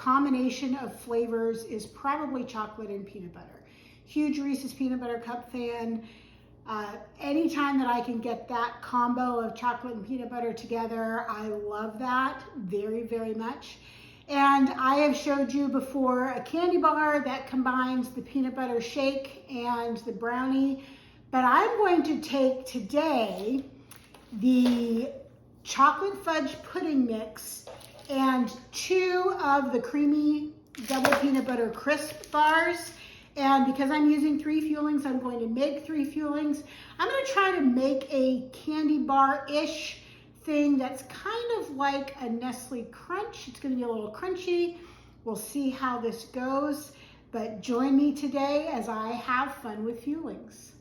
combination of flavors is probably chocolate and peanut butter. Huge Reese's Peanut Butter Cup fan. Anytime that I can get that combo of chocolate and peanut butter together, I love that very, very much. And I have showed you before a candy bar that combines the peanut butter shake and the brownie. But I'm going to take today the chocolate fudge pudding mix and 2 of the creamy double peanut butter crisp bars. And because I'm using 3 Fuelings, I'm going to make 3 Fuelings. I'm going to try to make a candy bar-ish thing that's kind of like a Nestle Crunch. It's going to be a little crunchy. We'll see how this goes. But join me today as I have fun with Fuelings.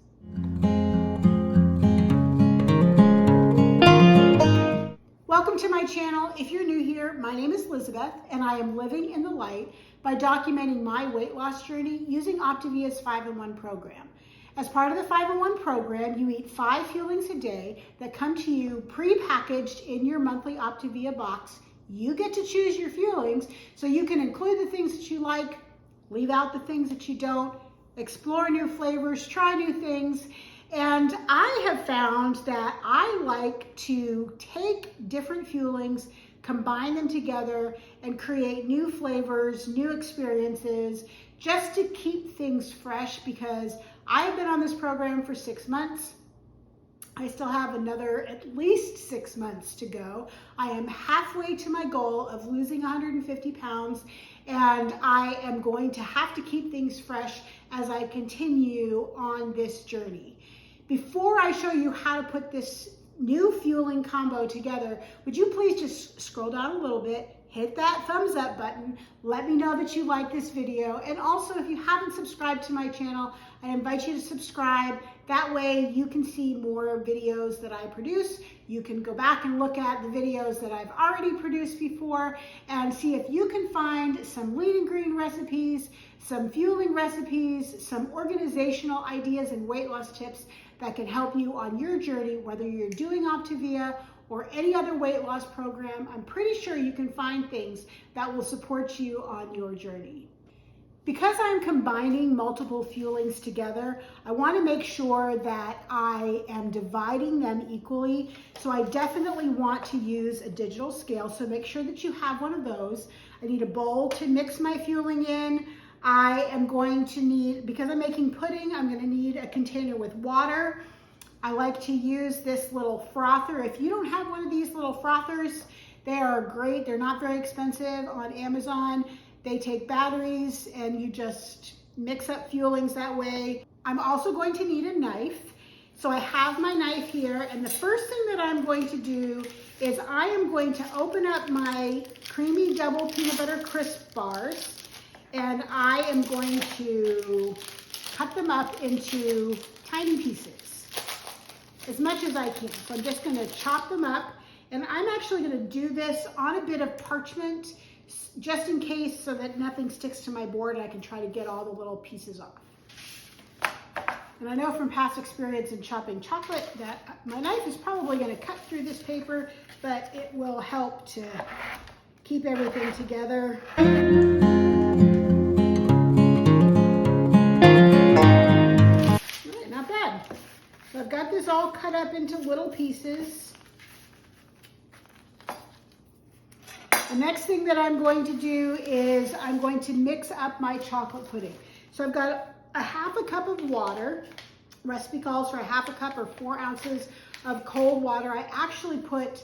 Welcome to my channel. If you're new here, my name is Lizabeth, and I am living in the light by documenting my weight loss journey using Optavia's 5-in-1 program. As part of the 5-in-1 program, you eat 5 Fuelings a day that come to you pre-packaged in your monthly Optavia box. You get to choose your Fuelings, so you can include the things that you like, leave out the things that you don't, explore new flavors, try new things. And I have found that I like to take different Fuelings, combine them together, and create new flavors, new experiences, just to keep things fresh, because I've been on this program for 6 months. I still have another at least 6 months to go. I am halfway to my goal of losing 150 pounds, and I am going to have to keep things fresh as I continue on this journey. Before I show you how to put this new Fueling combo together, would you please just scroll down a little bit, hit that thumbs up button, let me know that you like this video, and also if you haven't subscribed to my channel, I invite you to subscribe. That way you can see more videos that I produce. You can go back and look at the videos that I've already produced before and see if you can find some lean and green recipes, some Fueling recipes, some organizational ideas and weight loss tips that can help you on your journey, whether you're doing Optavia or any other weight loss program. I'm pretty sure you can find things that will support you on your journey. Because I'm combining multiple Fuelings together, I want to make sure that I am dividing them equally. So I definitely want to use a digital scale. So make sure that you have one of those. I need a bowl to mix my Fueling in. I am going to need, because I'm making pudding, I'm going to need a container with water. I like to use this little frother. If you don't have one of these little frothers, they are great. They're not very expensive on Amazon. They take batteries and you just mix up Fuelings that way. I'm also going to need a knife. So I have my knife here, and the first thing that I'm going to do is I am going to open up my creamy double peanut butter crisp bars, and I am going to cut them up into tiny pieces, as much as I can. So I'm just gonna chop them up, and I'm actually gonna do this on a bit of parchment, just in case, so that nothing sticks to my board and I can try to get all the little pieces off. And I know from past experience in chopping chocolate that my knife is probably gonna cut through this paper, but it will help to keep everything together. Not bad. So I've got this all cut up into little pieces. The next thing that I'm going to do is I'm going to mix up my chocolate pudding. So I've got a half a cup of water. Recipe calls for a half a cup or 4 ounces of cold water. I actually put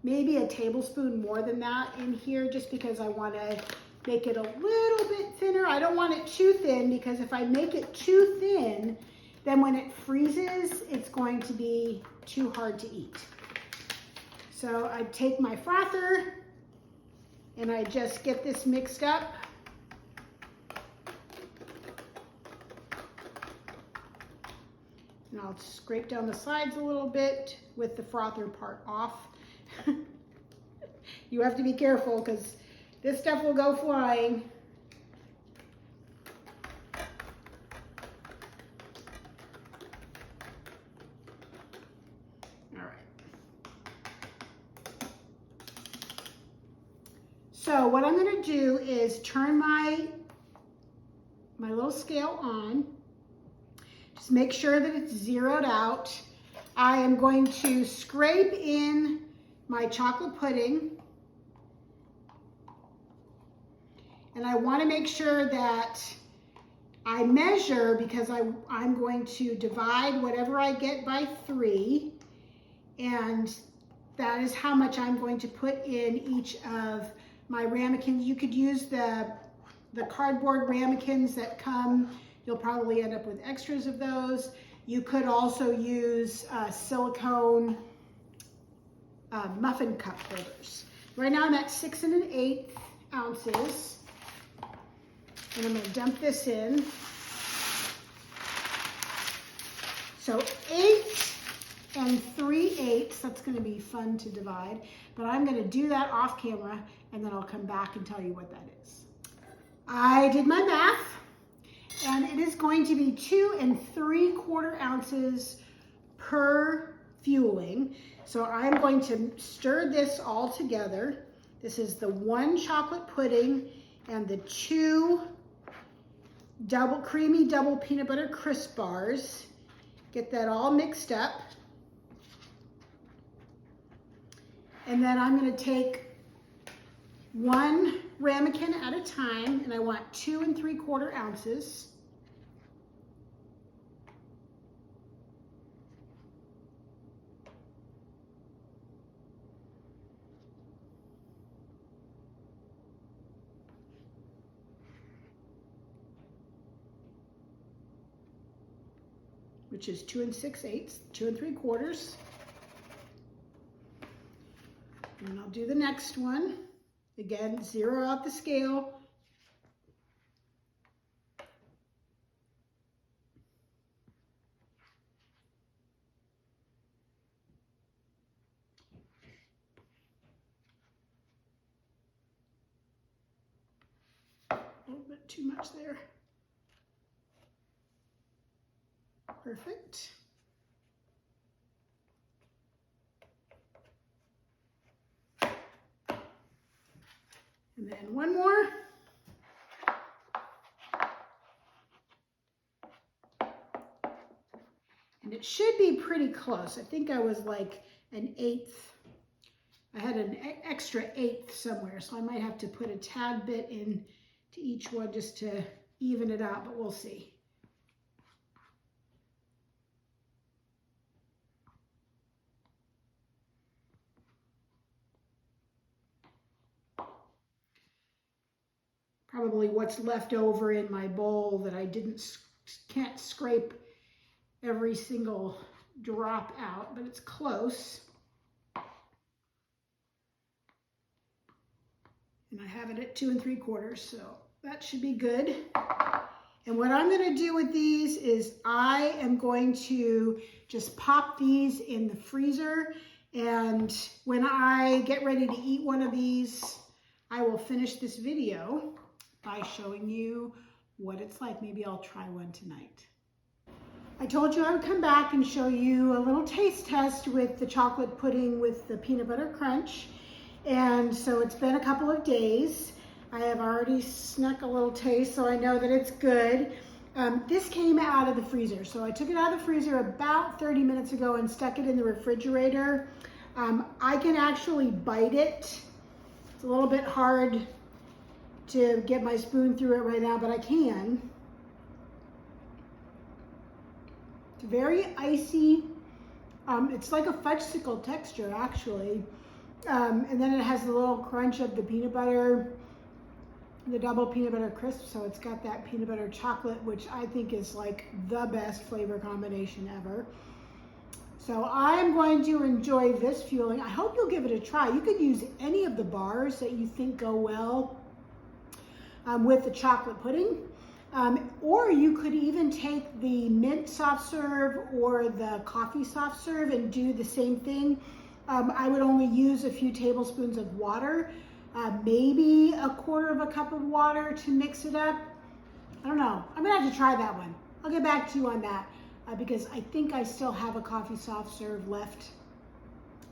maybe a tablespoon more than that in here just because I want to make it a little bit thinner. I don't want it too thin, because if I make it too thin, then when it freezes, it's going to be too hard to eat. So I take my frother and I just get this mixed up. And I'll scrape down the sides a little bit with the frother part off. You have to be careful because this stuff will go flying. So what I'm gonna do is turn my little scale on. Just make sure that it's zeroed out. I am going to scrape in my chocolate pudding. And I want to make sure that I measure, because I'm going to divide whatever I get by 3. And that is how much I'm going to put in each of my ramekins. You could use the cardboard ramekins that come. You'll probably end up with extras of those. You could also use silicone muffin cup holders. Right now I'm at 6 1/8 ounces. And I'm gonna dump this in. So 8 3/8, that's gonna be fun to divide, but I'm gonna do that off camera and then I'll come back and tell you what that is. I did my math, and it is going to be 2 3/4 ounces per fueling. So I'm going to stir this all together. This is the 1 chocolate pudding and the 2 creamy double peanut butter crisp bars. Get that all mixed up. And then I'm going to take 1 ramekin at a time, and I want 2 3/4 ounces. Which is 2 6/8, 2 3/4. And I'll do the next one. Again, zero out the scale. A little bit too much there. Perfect. And then one more. And it should be pretty close. I think I was like an 1/8. I had an extra 1/8 somewhere, so I might have to put a tad bit in to each one just to even it out, but we'll see. Probably what's left over in my bowl that I can't scrape every single drop out, but it's close. And I have it at 2 3/4, so that should be good. And what I'm going to do with these is I am going to just pop these in the freezer, and when I get ready to eat one of these, I will finish this video by showing you what it's like. Maybe I'll try one tonight. I told you I would come back and show you a little taste test with the chocolate pudding with the peanut butter crunch. And so it's been a couple of days. I have already snuck a little taste, so I know that it's good. This came out of the freezer. So I took it out of the freezer about 30 minutes ago and stuck it in the refrigerator. I can actually bite it. It's a little bit hard to get my spoon through it right now, but I can. It's very icy. It's like a fudgesicle texture, actually. And then it has the little crunch of the peanut butter, the double peanut butter crisp. So it's got that peanut butter chocolate, which I think is like the best flavor combination ever. So I'm going to enjoy this fueling. I hope you'll give it a try. You could use any of the bars that you think go well with the chocolate pudding. Or you could even take the mint soft serve or the coffee soft serve and do the same thing. I would only use a few tablespoons of water, maybe 1/4 cup of water to mix it up. I don't know. I'm gonna have to try that one. I'll get back to you on that because I think I still have a coffee soft serve left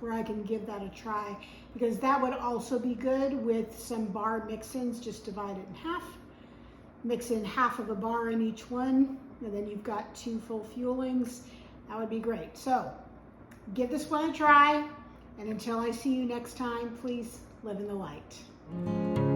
where I can give that a try, because that would also be good with some bar mix-ins. Just divide it in half, mix in half of a bar in each one, and then you've got 2 full Fuelings. That would be great. So give this one a try, and until I see you next time, please live in the light.